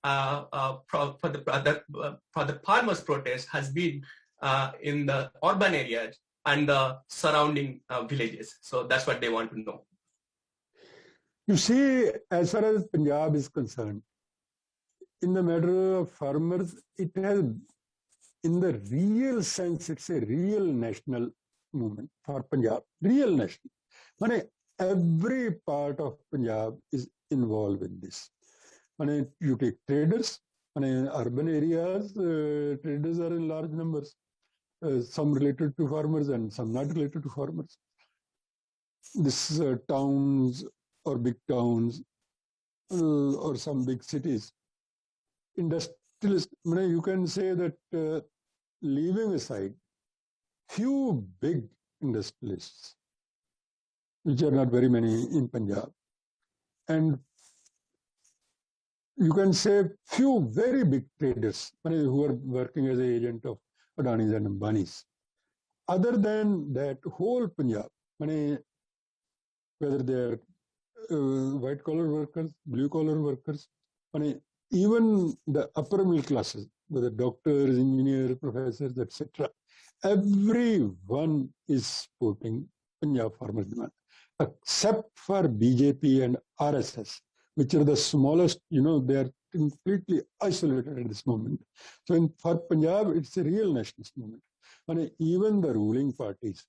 for the farmers' protest has been in the urban areas and the surrounding villages. So that's what they want to know. You see, as far as Punjab is concerned, in the matter of farmers, it has, in the real sense, it's a real national movement for Punjab, real national. Every part of Punjab is involved in this. You take traders, urban areas, traders are in large numbers, some related to farmers and some not related to farmers. This towns or big towns or some big cities. Industrialists, you can say that leaving aside few big industrialists, which are not very many in Punjab, and you can say few very big traders who are working as an agent of Adanis and Ambanis. Other than that, whole Punjab, whether they are white collar workers, blue collar workers, even the upper middle classes, whether doctors, engineers, professors, etc., everyone is supporting Punjab farmers' demand, except for BJP and RSS, which are the smallest, they are completely isolated at this moment. So for Punjab, it's a real nationalist movement. Even the ruling parties,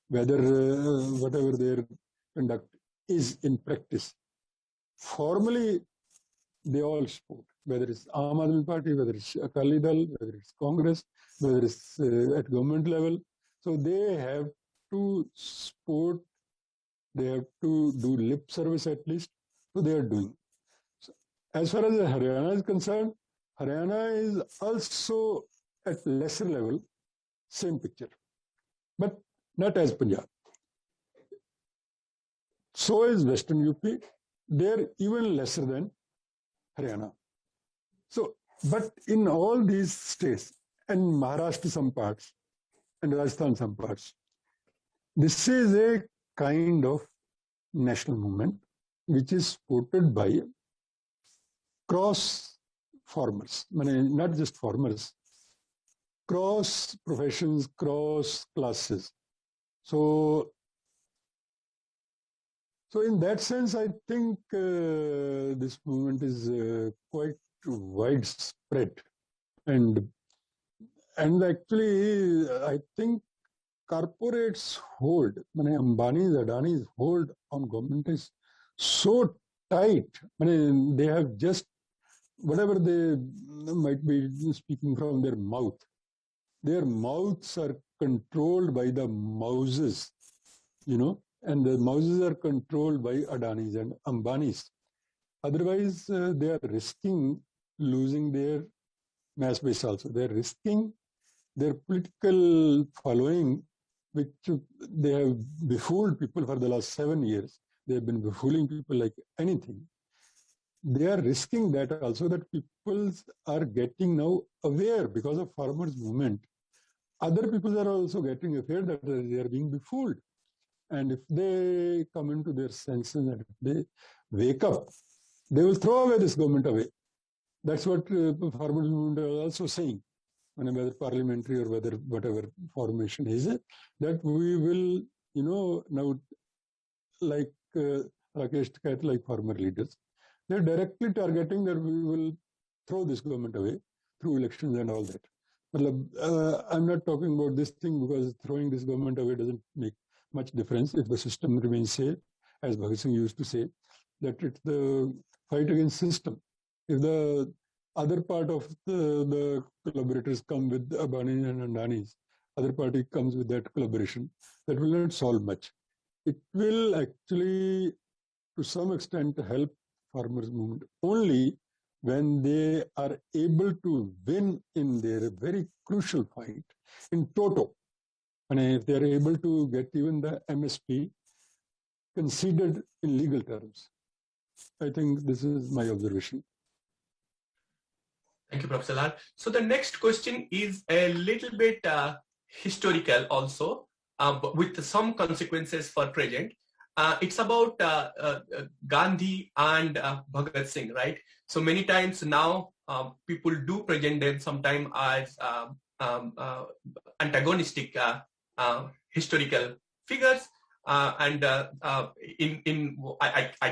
whether whatever their conduct is in practice, formally they all support, whether it's Aam Aadmi Party, whether it's Akali Dal, whether it's Congress, whether it's at government level. So they have to support, they have to do lip service at least, so they are doing. So as far as Haryana is concerned, Haryana is also at lesser level, same picture, but not as Punjab. So is Western UP, they're even lesser than Haryana. So, but in all these states, and Maharashtra some parts, and Rajasthan some parts, this is a kind of national movement which is supported by cross farmers, not just farmers, cross professions, cross classes. So in that sense, I think this movement is quite widespread, and actually, I think corporates hold, Ambani's, Adani's hold on government is so tight. They have just whatever they might be speaking from their mouths are controlled by the mouses, and the mouses are controlled by Adanis and Ambanis. Otherwise, they are risking losing their mass base also. They are risking their political following, which they have befooled people for the last 7 years. They have been befooling people like anything. They are risking that also, that people are getting now aware because of farmers' movement. Other people are also getting aware that they are being befooled. And if they come into their senses and if they wake up, they will throw away this government away. That's what farmers' movement are also saying, whether parliamentary or whether whatever formation is it, that we will, now like Rakesh Tikait, like farmer leaders, they're directly targeting that we will throw this government away through elections and all that. I'm not talking about this thing because throwing this government away doesn't make much difference if the system remains safe, as Bhagat Singh used to say, that it's the fight against system. If the other part of the collaborators come with Ambani and Adani's, other party comes with that collaboration, that will not solve much. It will actually, to some extent, help farmers' movement only when they are able to win in their very crucial fight in toto. And if they are able to get even the MSP considered in legal terms. I think this is my observation. Thank you, Professor Lal. So the next question is a little bit historical also, but with some consequences for present. it's about Gandhi and Bhagat Singh, right? So many times now, people do present them sometimes as antagonistic historical figures. I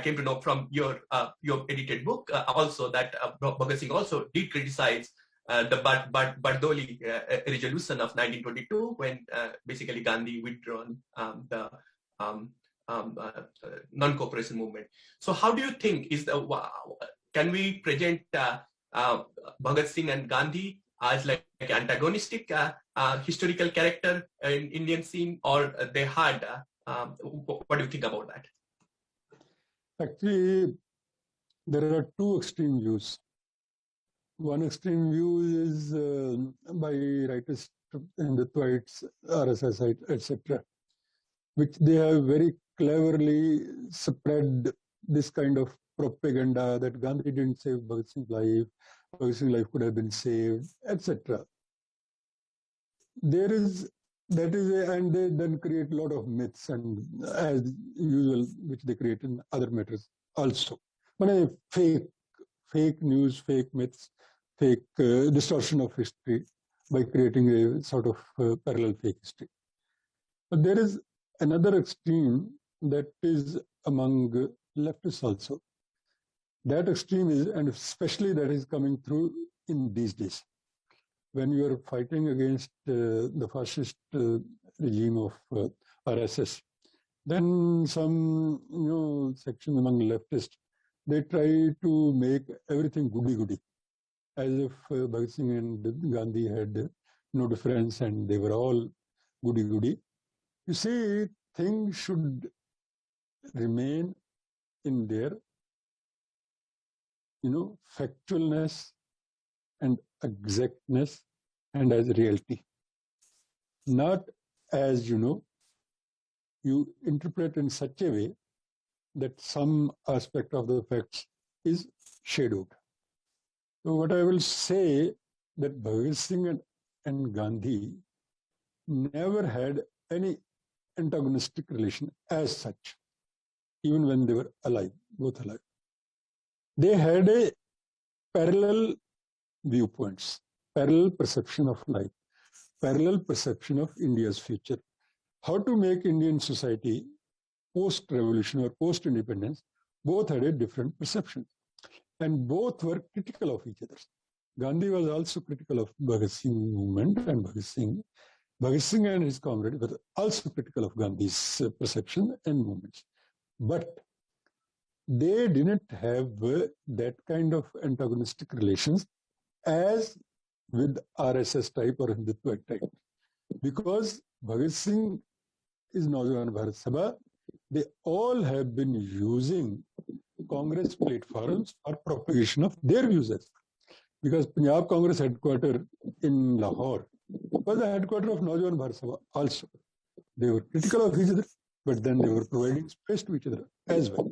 came to know from your edited book also that Bhagat Singh also did criticize the Bardoli resolution of 1922, when basically Gandhi withdrawn the non-cooperation movement. So how do you think can we present Bhagat Singh and Gandhi as like antagonistic historical character in Indian scene, or they had what do you think about that? Actually, there are two extreme views. One extreme view is by writers in the Twits, RSS, etc., which they have very cleverly spread this kind of propaganda that Gandhi didn't save Bhagat Singh's life could have been saved, etc. And they then create a lot of myths, and as usual, which they create in other matters also. Fake news, fake myths, fake distortion of history by creating a sort of parallel fake history. But there is another extreme that is among leftists also. That extreme is, and especially that is coming through in these days, when you are fighting against the fascist regime of RSS, then some section among leftists, they try to make everything goody-goody, as if Bhagat Singh and Gandhi had no difference and they were all goody-goody. You see, things should remain in their, factualness and exactness and as reality. Not as, you interpret in such a way that some aspect of the facts is shadowed. So what I will say, that Bhagat Singh and Gandhi never had any antagonistic relation as such, even when they were alive, both alive. They had a parallel viewpoints, parallel perception of life, parallel perception of India's future. How to make Indian society post-revolution or post-independence, both had a different perception. And both were critical of each other. Gandhi was also critical of Bhagat Singh movement, and Bhagat Singh and his comrades were also critical of Gandhi's perception and movements. But they didn't have that kind of antagonistic relations as with RSS type or Hindutva type. Because Bhagat Singh is Naujawan Bharat Sabha, they all have been using Congress platforms for propagation of their views. Because Punjab Congress headquarters in Lahore was the headquarters of Naujawan Bharat Sabha also. They were critical of each other, but then they were providing space to each other as well.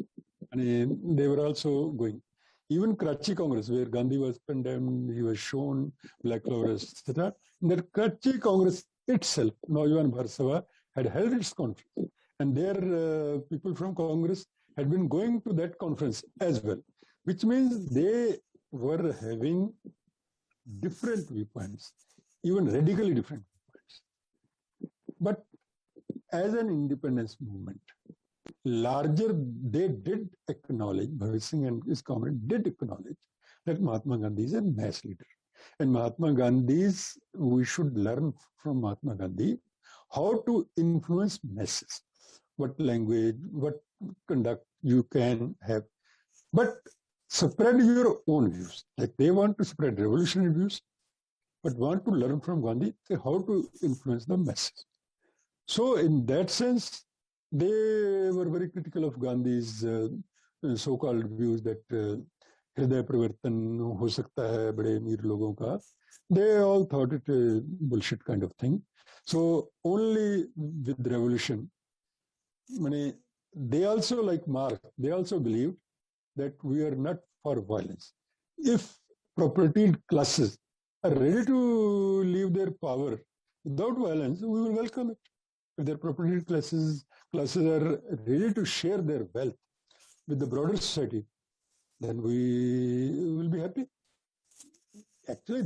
And they were also going. Even Karachi Congress, where Gandhi was condemned, he was shown black flowers, etc. In that Karachi Congress itself, Naujawan Bharat Sabha had held its conference. And their people from Congress had been going to that conference as well, which means they were having different viewpoints, even radically different viewpoints. But as an independence movement, they did acknowledge, Bhagat Singh and his comrade did acknowledge that Mahatma Gandhi is a mass leader. And we should learn from Mahatma Gandhi how to influence masses, what language, what conduct you can have. But spread your own views. Like they want to spread revolutionary views, but want to learn from Gandhi how to influence the masses. So in that sense, they were very critical of Gandhi's so-called views that Hriday Pravartan ho sakta hai bade ameer logon ka. They all thought it a bullshit kind of thing. So only with revolution, they also, like Marx, they also believed that we are not for violence. If propertied classes are ready to leave their power without violence, we will welcome it. If their propertied classes classes are ready to share their wealth with the broader society, then we will be happy. Actually,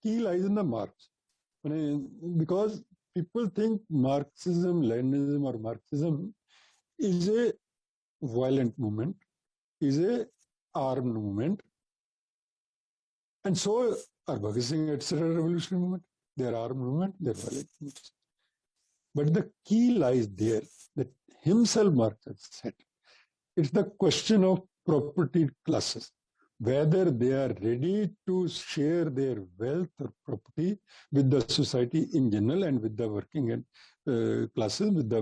key lies in the Marx. Because people think Marxism, Leninism, or Marxism is a violent movement, is a armed movement, and so are Bhagat Singh, etc. revolutionary movement. They are armed movement, they are violent movements. But the key lies there that himself Marx has said. It's the question of property classes, whether they are ready to share their wealth or property with the society in general and with the working classes, with the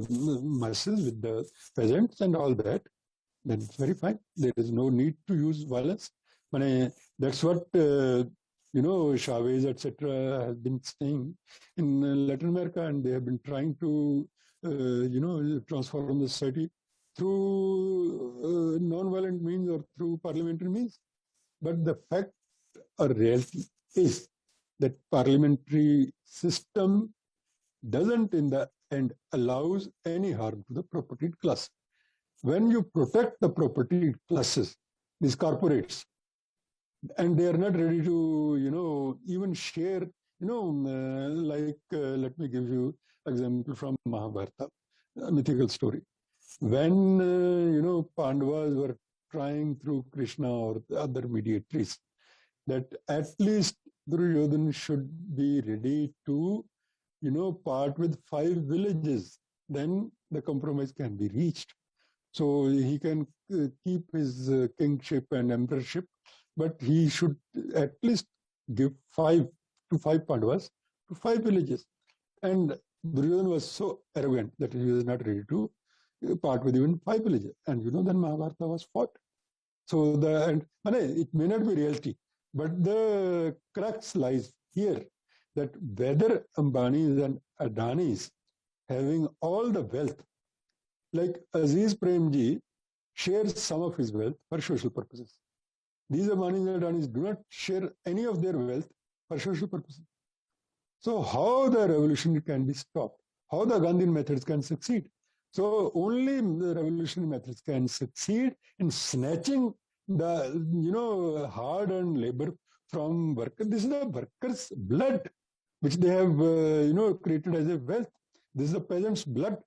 masses, with the peasants and all that, then it's very fine. There is no need to use violence. That's what, Chavez, etc. has been saying in Latin America, and they have been trying to, transform the society through non-violent means or through parliamentary means. But the fact or reality is that parliamentary system doesn't in the end allows any harm to the propertied class. When you protect the propertied classes, these corporates, and they are not ready to, even share, let me give you example from Mahabharata, a mythical story. When, Pandavas were trying through Krishna or the other mediators that at least Duryodhana should be ready to, part with 5 villages, then the compromise can be reached. So he can keep his kingship and emperorship, but he should at least give 5 Pandavas to 5 villages. And Duryodhana was so arrogant that he was not ready to part with even 5 villages. And then Mahabharata was fought. So it may not be reality, but the crux lies here that whether Ambanis and Adanis having all the wealth, like Aziz Premji shares some of his wealth for social purposes. These Ambanis and Adanis do not share any of their wealth for social purposes. So how the revolution can be stopped? How the Gandhian methods can succeed? So only the revolutionary methods can succeed in snatching the hard-earned labor from workers. This is the workers' blood, which they have created as a wealth. This is the peasants' blood,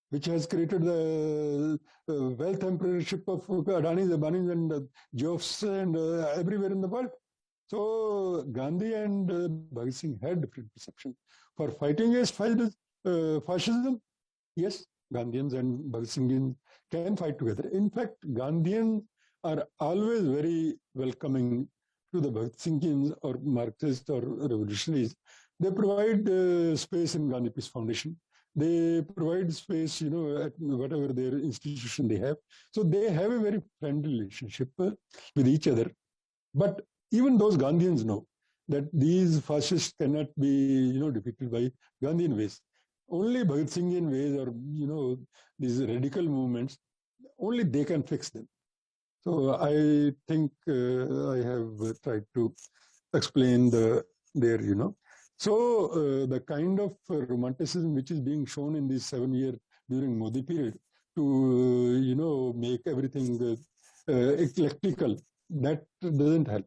which has created the wealth emperorship of Adanis, Ambanis, and Joffs, and everywhere in the world. So Gandhi and Bhagat Singh had different perceptions. For fighting against fascism, yes, Gandhians and Bhagat Singhians can fight together. In fact, Gandhians are always very welcoming to the Bhagat Singhians or Marxists or revolutionaries. They provide space in Gandhi Peace Foundation. They provide space, at whatever their institution they have. So they have a very friendly relationship with each other. But even those Gandhians know that these fascists cannot be, defeated by Gandhian ways. Only Bhagat Singhian ways or, these radical movements, only they can fix them. So I think I have tried to explain So the kind of romanticism which is being shown in this 7 year during Modi period to, make everything eclectical, that doesn't help.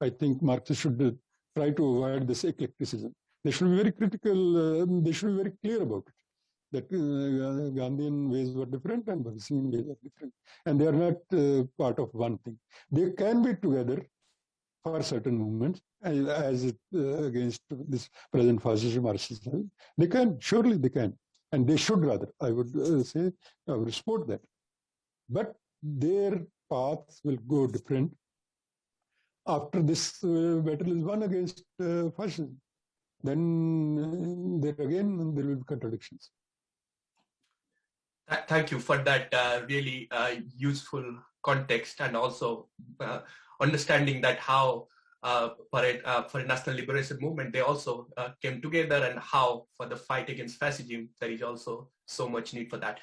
I think Marxists should try to avoid this eclecticism. They should be very critical, they should be very clear about it, that Gandhian ways were different and Bhagat Singhian ways are different. And they are not part of one thing. They can be together for certain movements, as against this present fascist Marxism. They can, surely they can. And they should rather, I would say, I would support that. But their paths will go different after this battle is won against fascism. Then there again, there will be contradictions. Thank you for that really useful context, and also understanding that how for a national liberation movement, they also came together, and how for the fight against fascism, there is also so much need for that.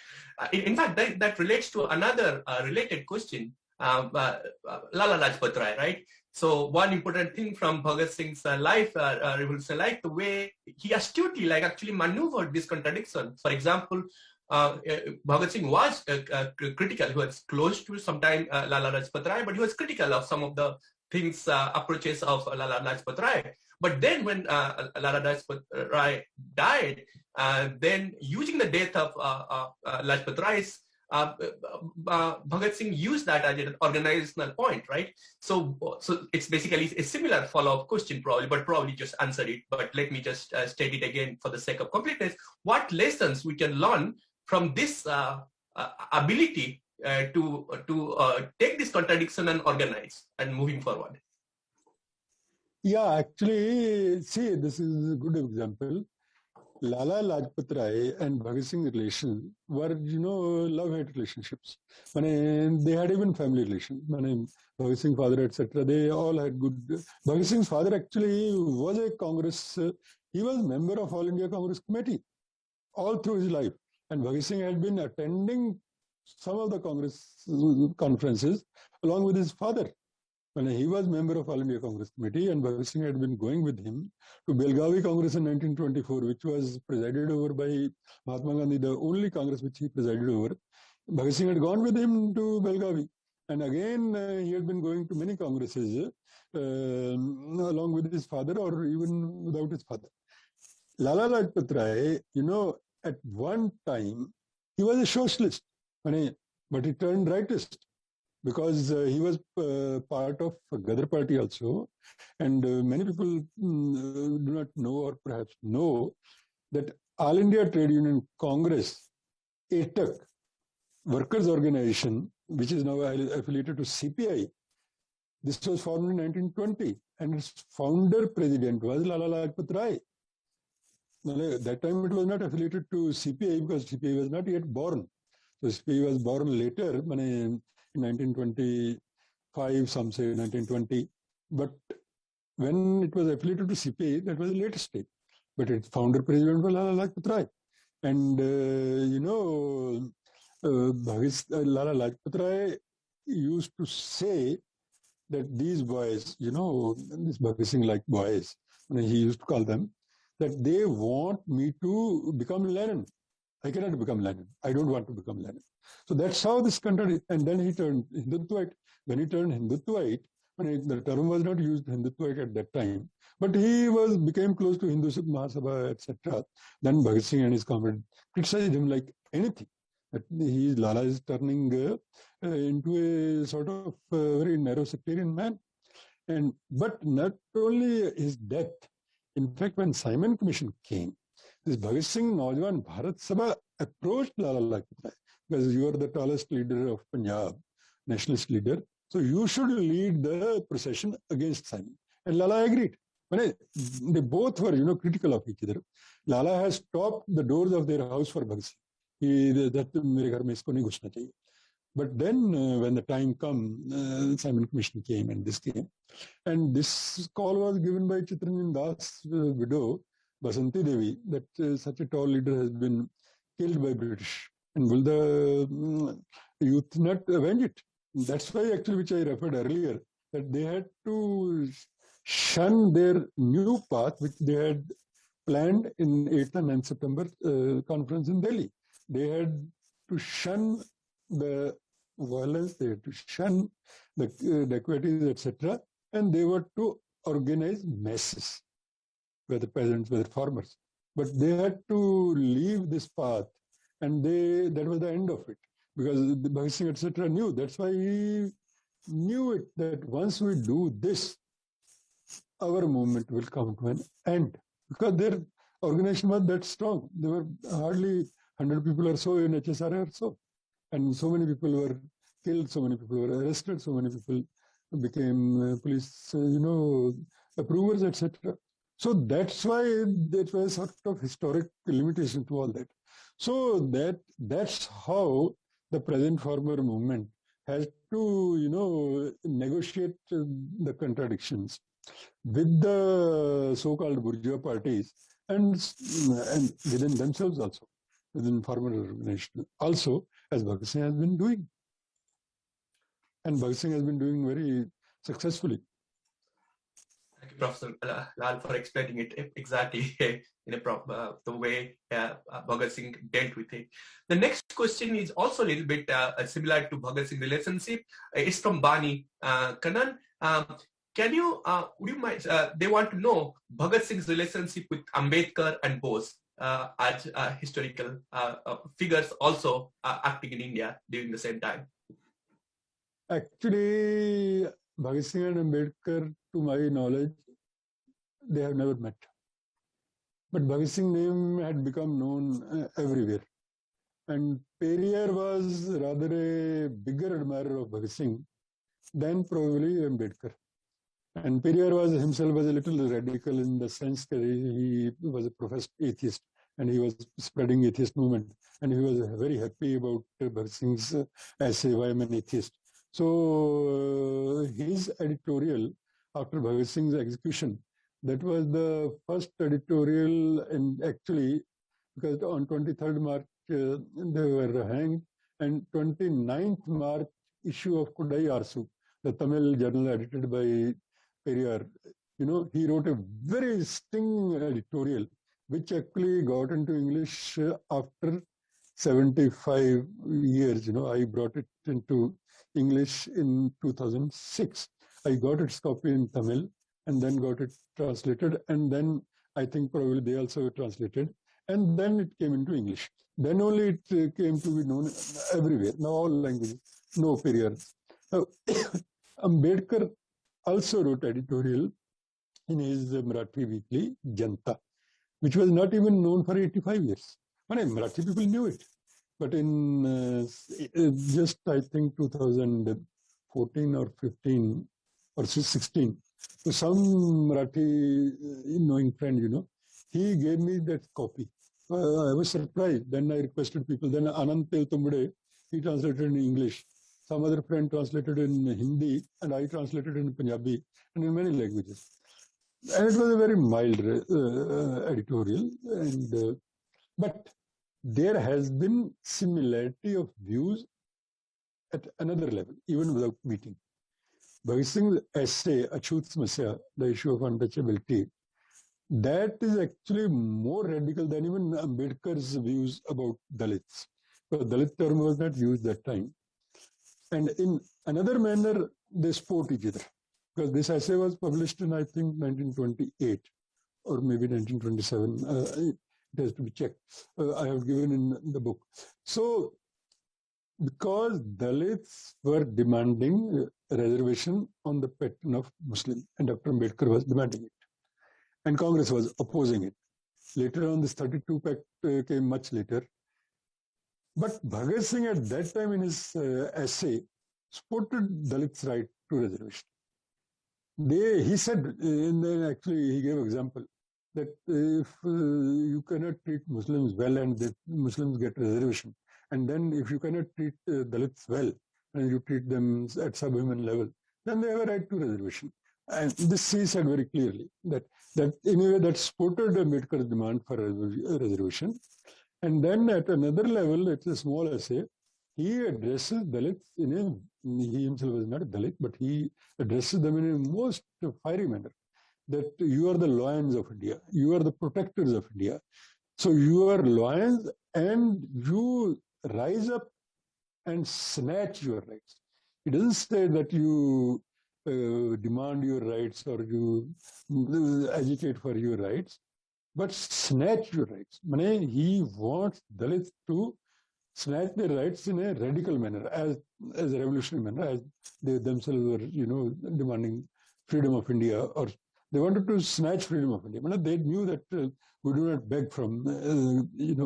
In fact, that relates to another related question, Lala Lajpat Rai, right? So one important thing from Bhagat Singh's life, revolutionary life, the way he astutely actually maneuvered this contradiction. For example, Bhagat Singh was critical. He was close to sometime Lala Lajpat Rai, but he was critical of some of the things, approaches of Lala Lajpat Rai. But then when Lala Lajpat Rai died, then using the death of Lajpat Rai's, Bhagat Singh used that as an organizational point, right? So it's basically a similar follow-up question, probably, but probably just answer it. But let me just state it again for the sake of completeness. What lessons we can learn from this ability to take this contradiction and organize and moving forward? Yeah, actually, see, this is a good example. Lala Lajpat Rai and Bhagat Singh relation were, love-hate relationships. They had even family relations. Bhagat Singh's father, etc. They all had good. Bhagat Singh's father actually was a Congress. He was member of All India Congress Committee all through his life, and Bhagat Singh had been attending some of the Congress conferences along with his father. He was member of All India Congress Committee, and Bhagat Singh had been going with him to Belgavi Congress in 1924, which was presided over by Mahatma Gandhi, the only Congress which he presided over. Bhagat Singh had gone with him to Belgavi. And again, he had been going to many congresses along with his father or even without his father. Lala Lajpat Rai, at one time, he was a socialist, but he turned rightist, because he was part of Gadar party also. And many people do not know, or perhaps know, that All India Trade Union Congress, ATAC, workers' organization, which is now affiliated to CPI, this was formed in 1920, and its founder president was Lala Lajpat Rai. At that time, it was not affiliated to CPI because CPI was not yet born. So CPI was born later, in 1925, some say 1920. But when it was affiliated to CPI, that was a later stage. But its founder president was Lala Lajpat Rai. And, Lala Lajpat Rai used to say that these boys, these Bhagat Singh-like boys, he used to call them, that they want me to become Lenin. I cannot become Lenin. I don't want to become Lenin. So that's how this country, and then he turned Hindutvaite. When he turned Hindutvaite, the term was not used Hindutvaite at that time, but he became close to Hindu Mahasabha, etc. Then Bhagat Singh and his comrade criticized him like anything. That Lala is turning into a sort of very narrow sectarian man. But not only his death, in fact, when Simon Commission came, this Bhagat Singh Naujawan Bharat Sabha approached Lala Lajpat Rai, because you are the tallest leader of Punjab, nationalist leader, so you should lead the procession against Simon. And Lala agreed. They both were, critical of each other. Lala has stopped the doors of their house for Bhagat Singh. But then when the time came, Simon Commission came and this came. And this call was given by Chittaranjan Das' widow, Basanti Devi, that such a tall leader has been killed by British. And will the youth not avenge it? That's why actually, which I referred earlier, that they had to shun their new path, which they had planned in 8th and 9th September conference in Delhi. They had to shun the violence, they had to shun the inequities, etc. And they were to organize masses, whether peasants, whether farmers. But they had to leave this path, and that was the end of it. Because the Bhagat Singh, etc. knew. That's why he knew it, that once we do this, our movement will come to an end. Because their organization was that strong. There were hardly 100 people or so in HSR or so. And so many people were killed, so many people were arrested, so many people became police, approvers, etc. So that's why there was sort of historic limitation to all that. So that's how the present farmer movement has to, negotiate the contradictions with the so-called bourgeois parties and within themselves also, within farmer organization also, as Bhagat Singh has been doing. And Bhagat Singh has been doing very successfully. Thank you, Professor Lal, for explaining it exactly in the way Bhagat Singh dealt with it. The next question is also a little bit similar to Bhagat Singh relationship. It's from Bani Kanan. Can you, would you mind, they want to know Bhagat Singh's relationship with Ambedkar and Bose as historical figures also acting in India during the same time. Actually, Bhagat Singh and Ambedkar, to my knowledge, they have never met. But Bhagat Singh's name had become known everywhere. And Periyar was rather a bigger admirer of Bhagat Singh than probably Ambedkar. And Periyar was himself was a little radical in the sense that he was a professed atheist and he was spreading atheist movement. And he was very happy about Bhagat Singh's essay, Why Am I an Atheist? So his editorial after Bhagat Singh's execution, that was the first editorial, and actually, because on 23rd March they were hanged, and 29th March issue of Kudai Arsu, the Tamil journal edited by Periyar, he wrote a very stinging editorial, which actually got into English after 75 years. I brought it into English in 2006. I got its copy in Tamil and then got it translated, and then I think probably they also translated, and then it came into English. Then only it came to be known everywhere, now all languages, no Periyar. Ambedkar also wrote editorial in his Marathi weekly, Janta, which was not even known for 85 years. Marathi people knew it. But in just, I think, 2014 or 15 or 16, so some Marathi knowing friend, he gave me that copy. I was surprised. Then I requested people. Then Anand Teltumbade, he translated in English. Some other friend translated in Hindi, and I translated in Punjabi and in many languages. And it was a very mild editorial. But there has been similarity of views at another level, even without meeting. Bhagat Singh's essay, Achut Samasya, the issue of untouchability, that is actually more radical than even Ambedkar's views about Dalits. So Dalit term was not used that time. And in another manner, they support each other. Because this essay was published in, I think, 1928 or maybe 1927. It has to be checked. I have given in the book. So, because Dalits were demanding a reservation on the pattern of Muslim, and Dr. Ambedkar was demanding it. And Congress was opposing it. Later on, this 32 Pact came much later. But Bhagat Singh at that time in his essay supported Dalits' right to reservation. He said, actually he gave an example, that if you cannot treat Muslims well and the Muslims get reservation, and then if you cannot treat Dalits well and you treat them at subhuman level, then they have a right to reservation. And this he said very clearly, that anyway that supported Ambedkar's demand for reservation. And then at another level, it's a small essay, he addresses Dalits he himself was not a Dalit, but he addresses them in a most fiery manner, that you are the lions of India, you are the protectors of India. So you are lions and you rise up and snatch your rights. He doesn't say that you demand your rights or you agitate for your rights, but snatch your rights. He wants Dalits to snatch their rights in a radical manner, as a revolutionary manner, as they themselves were, demanding freedom of India, or they wanted to snatch freedom of India. They knew that we do not beg from,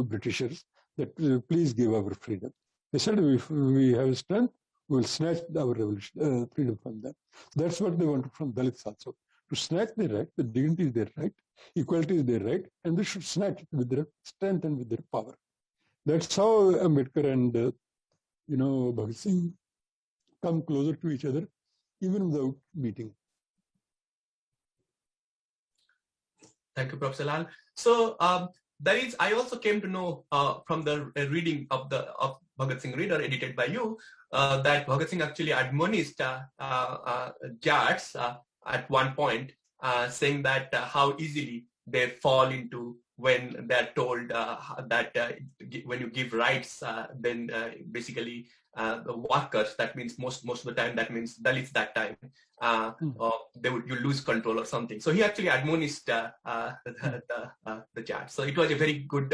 Britishers that please give our freedom. They said if we have strength, we will snatch our revolution, freedom from them. That's what they wanted from Dalits also. To snatch their right, the dignity is their right, equality is their right, and they should snatch it with their strength and with their power. That's how Ambedkar and, Bhagat Singh come closer to each other, even without meeting. Thank you, Professor Lal. So I also came to know from the reading of Bhagat Singh Reader, edited by you, that Bhagat Singh actually admonished Jats at one point saying that how easily they fall into when they're told that when you give rights, then basically the workers, that means most of the time, that means Dalits that time, you lose control or something. So he actually admonished the chat. So it was a very good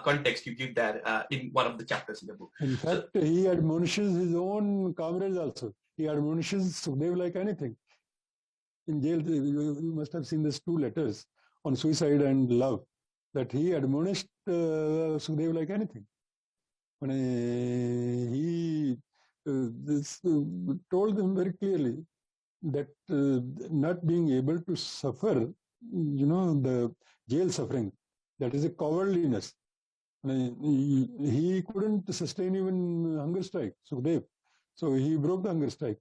context you give there in one of the chapters in the book. In fact, he admonishes his own comrades also. He admonishes Sukhdev like anything. In jail, you must have seen these 2 letters on suicide and love, that he admonished Sukhdev like anything. When he told them very clearly that not being able to suffer, the jail suffering, that is a cowardliness. He couldn't sustain even hunger strike, Sukhdev. So he broke the hunger strike.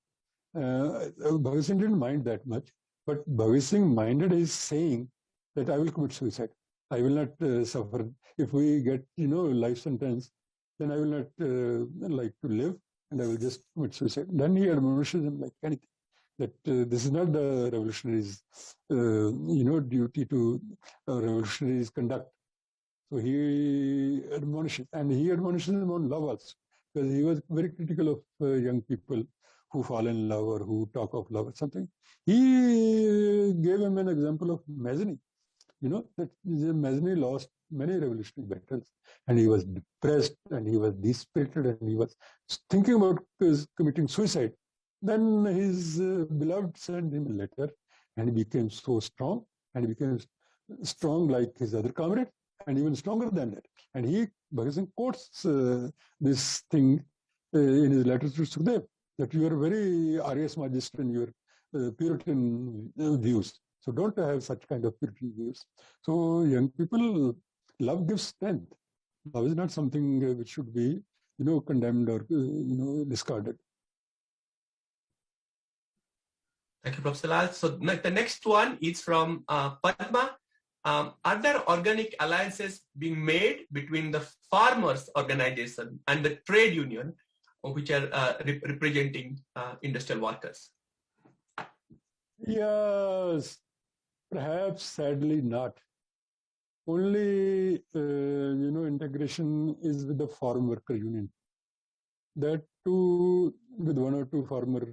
Bhagat Singh didn't mind that much, but Bhagat Singh minded his saying that I will commit suicide. I will not suffer. If we get, life sentence, then I will not like to live, and I will just commit suicide. Then he admonishes him like anything, that this is not the revolutionaries, duty to revolutionaries conduct. So he admonishes, and he admonishes him on love also, because he was very critical of young people who fall in love or who talk of love or something. He gave him an example of Mazzini. That Mazzini lost many revolutionary battles, and he was depressed, and he was dispirited, and he was thinking about committing suicide. Then his beloved sent him a letter, and he became so strong, and he became strong like his other comrade, and even stronger than that. And Bhagat Singh quotes this thing in his letters to Sukhdev, that you are very Arya Samajist in your Puritan views. So don't have such kind of Puritan views. So young people, love gives strength. Love is not something which should be, condemned or, discarded. Thank you, Professor Lal. So the next one is from Padma. Are there organic alliances being made between the farmers' organization and the trade union, which are representing industrial workers? Yes, perhaps sadly not. Only, integration is with the farm worker union. That too, with 1 or 2 farmer